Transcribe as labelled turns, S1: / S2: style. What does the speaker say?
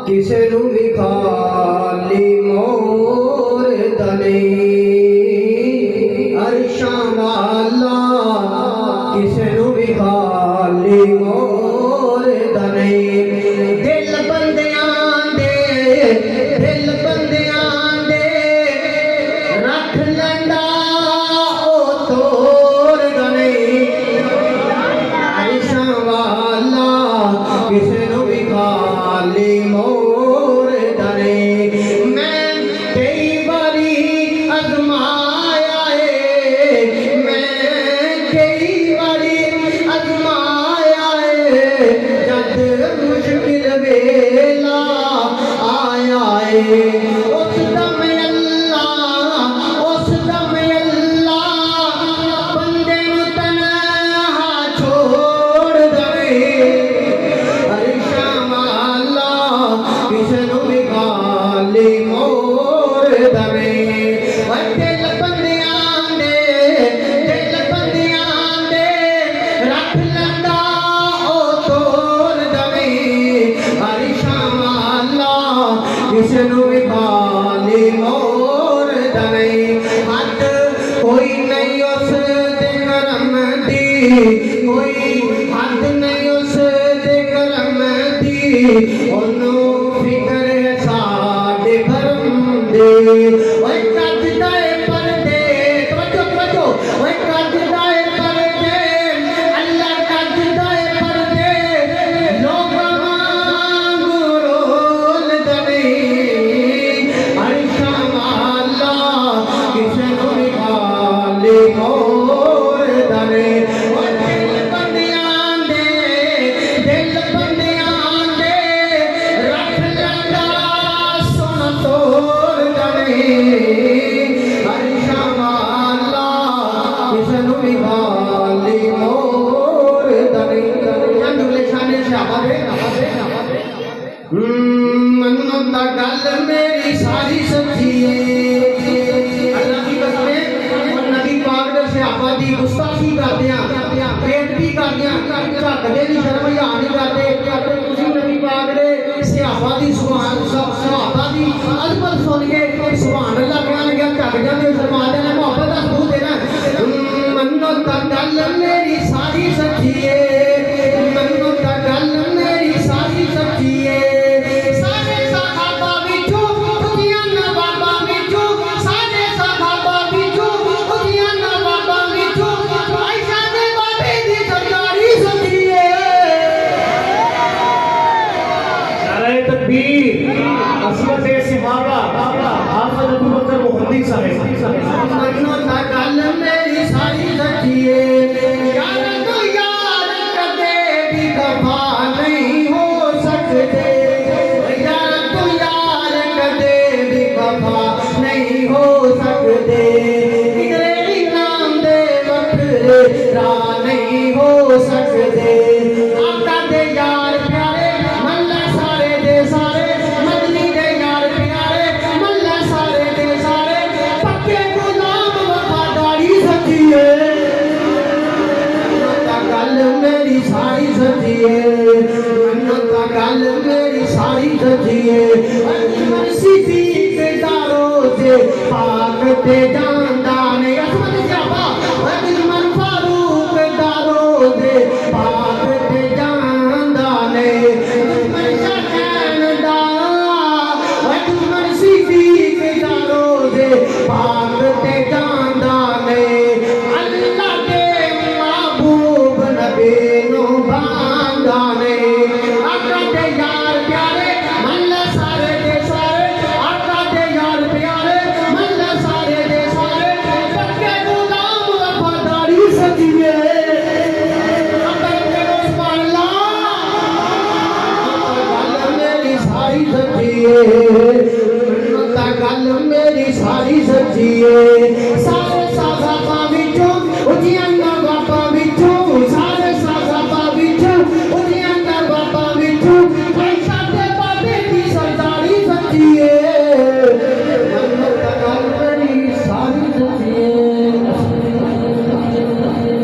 S1: ਕਿਸੇ ਨੂੰ ਵੀ ਖਾਲੀ ਮੋਰਦਾ ਨਹੀਂ ਅਰਸ਼ਾਂ ਵਾਲਾ ਕਿਸੇ ਨੂੰ ਵੀ ਖਾਲੀ ਮੋਰਦਾ ਨਹੀਂ ਦਿਲ ਬੰਦਿਆਂ ਦੇ ਰੱਖ ਲੈਂਦਾ ਉਹ ਤੋਰਦਾ ਨਹੀਂ ਅਰਸ਼ਾਂ ਵਾਲਾ ਕਿਸੇ ਨੂੰ ਵੀ ਖਾਲੀ ਮੋਰਦਾ ਨਹੀਂ ਮੈਂ ਕਈ ਵਾਰੀ ਅਜ਼ਮਾਇਆ ਜਦ ਮੁਸ਼ਕਿਲ ਵੇਲਾ ਆਇਆ ਉਸ ਦਮ ਅੱਲਾ ਬੰਦੇ ਨੂੰ ਤਨਹਾ ਛੋੜ ਦਵੇ ਅਰਸ਼ਾਂ ਵਾਲਾ ਕਿਸੇ ਨੂੰ ਵੀ ਖਾਲੀ ਮੋੜ ਦਵੇ ਦਿਲ ਬੰਦਿਆਂ ਦੇ ਰੱਖ ਲੈਂਦਾ ਉਹ ਤੋੜ ਦਵੇ ਅਰਸ਼ਾਂ ਵਾਲਾ ਕਿਸੇ ਨੂੰ ਵੀ ਖਾਲੀ ਮੋੜ ਦਵੇ ਹੱਦ ਕੋਈ ਨਹੀਂ ਉਸ ਦੇ ਕਰਮ ਦੀ ਕੋਈ ਹੱਦ ਨਹੀਂ ਉਸ ਦੇ ਕਰਮ ਦੀ ਉਹਨੂੰ ਫਿਕਰ ਹੈ ਸਾਡੇ ਭਰਮ ਦੀ ਓਏ ਕੱਢਦਾ ਏ ਪਰਦੇ ਤਵੱਜੋ ਓਏ ਕੱਢਦਾ ਏ ਪਰਦੇ ਅੱਲਾ ਕੱਢਦਾ ਏ ਪਰਦੇ ਲੋਕਾਂ ਵਾਂਗੂ ਰੋਲਦਾ ਨਹੀਂ ਅਰਸ਼ਾਂ ਵਾਲਾ ਕਿਸੇ ਨੂੰ ਵੀ ਖਾਲੀ ਮੋੜਦਾ ਨਹੀਂ ਦਿਲ ਬੰਦਿਆਂ ਦੇ ਰੱਖ ਲੈਂਦਾ ਸੁਣ ਤੋੜਦਾ ਨਹੀਂ ਅਰਸ਼ਾਂ ਵਾਲਾ ਕਿਸੇ ਨੂੰ ਵੀ ਖਾਲੀ ਮੋੜਦਾ ਨਹੀਂ ਜੰਦੁਲੇ ਸ਼ਾਨੇ ਸ਼ਾਬਾ ਦੇ ਮੰਨੋ ਤਾਂ ਗੱਲ ਮੇਰੀ ਸਾਰੀ ਸੱਚੀ ਏ ਅੱਲਾ ਦੀ ਕਸਮ ਏ ਨਬੀ ਪਾਕ ਦੇ ਸਹਾਬਾ ਦੀ ਗੁਸਤਾਖੀ ਕਰਦਿਆਂ ਬੇਇੱਜ਼ਤੀ ਕਰਦਿਆਂ ਝੱਕਦੇ ਨਹੀਂ ਸ਼ਰਮ ਹਯਾ ਨਹੀਂ ਕਰਦੇ ਤੁਸੀਂ ਨਬੀ ਪਾਕ ਦੇ ਸਹਾਬਾ ਦੀ ਸਹਾਬਾ ਦੀ ਅਜ਼ਮਤ ਸੁਣ ਕੇ ਸੁਭਾਨ ਅੱਲਾਹ ਕਹਿਣ ਲੱਗਿਆ ਝੱਕ ਜਾਂਦੇ ਸ਼ਰਮਾ ਦੇਣਾ ਮੁਹੱਬਤ ਦਾ ਸਬੂਤ ਦੇਣਾ ਮੰਨੋ ਤਾਂ ਗੱਲ ਮੇਰੀ ਸਾਰੀ ਸੱਚੀ ਏ ਮੰਨੋ ਤਾਂ ਗੱਲ ਮੇਰੀ ਸਾਰੀ ਸੱਚੀ ਏ ਸਾਰੇ ਸਹਾਬਾ ਵਿੱਚੋਂ ਉਹਦੀਆਂ ਨਵਾਬਾਂ ਵਿੱਚੋਂ ਸਾਰੇ ਸਹਾਬਾ ਵਿੱਚੋਂ ਉਹਦੀਆਂ ਨਵਾਬਾਂ ਵਿੱਚੋਂ ਆਇਸ਼ਾ ਦੇ ਬਾਬੇ ਦੀ ਸਰਕਾਰੀ ਸੱਚੀ ਏ ਨਾਰੇ ਤਕਬੀਰ ਅਸਮਤ ਸਹਾਬਾ ਹਾਫਿਜ਼ ਅਬੂ ਬਕਰ ਮੁਹੱदिस ਸਾਹਿਬ ਮੰਨੋ ਤਾਂ ਗੱਲ ਮੇਰੀ ਸਾਰੀ ਸੱਚੀ ਏ ਯਾਰ ਤੋਂ ਯਾਰ ਕਦੇ ਵੀ ਦਫਾ ਨਹੀਂ ਹੋ ਸਕਦੇ ਯਾਰ ਤੋਂ ਯਾਰ ਕਦੇ ਵੀ ਦਫਾ ਨਹੀਂ ਹੋ ਸਕਦੇ ਕਿਧਰੇ ਇਨਾਮ ਦੇ ਵੱਖਰੇ ਰਾਹ ਨਹੀਂ ਹੋ ਸਕਦੇ ਆਕਾ ਦੇ ਯਾਰ ਪਿਆਰੇ ਮੱਲਾ ਸਾਰੇ ਦੇ ਸਾਰੇ ਮਦਨੀ ਦੇ ਯਾਰ ਪਿਆਰੇ ਮੱਲਾ ਸਾਰੇ ਦੇ ਸਾਰੇ ਪੱਕੇ ਗੁਲਾਮ ਵਫਾਦਾਰੀ ਸੱਚੀ ਏ ਤਾਂ ਗੱਲ ਮੇਰੀ ਸਾਰੀ ਸੱਚੀ ਏ ਮੰਨੋ ਤਾਂ ਗੱਲ ਮੇਰੀ ਸਾਰੀ ਸੱਚੀ ਏ ਅਜਮਲ ਸਿੱਦੀਕ ਦਾ ਰੋਜ਼ੇ ਪਾਕ ਤੇ ਜਾਂਦਾ ਨੇ ਅਸਮਤ ਜਾਬਾ ਅਜਮਲ ਫਾਰੂਕ ਦਾ ਰੋਜ਼ੇ ਪਾਕ ਤੇ ਜਾਂਦਾ ਨੇ ਅਜਮਲ ਸ਼ਾਹਨ ਦਾ ਅਜਮਲ ਸਿੱਦੀਕ ਦਾ ਰੋਜ਼ੇ ਪਾਕ ਤੇ ਜਾਂਦਾ ਨੇ ਅੱਲਾ ਦੇ महबूब नबी नु बांदा ने आका दे यार प्यारे मल्ला सारे दे सारे आका दे यार प्यारे मल्ला सारे दे सारे पक्के गुलाम वफादारी सच्ची है सुभान अल्लाह गल मेरी सारी सच्ची है गल मेरी सारी सच्ची है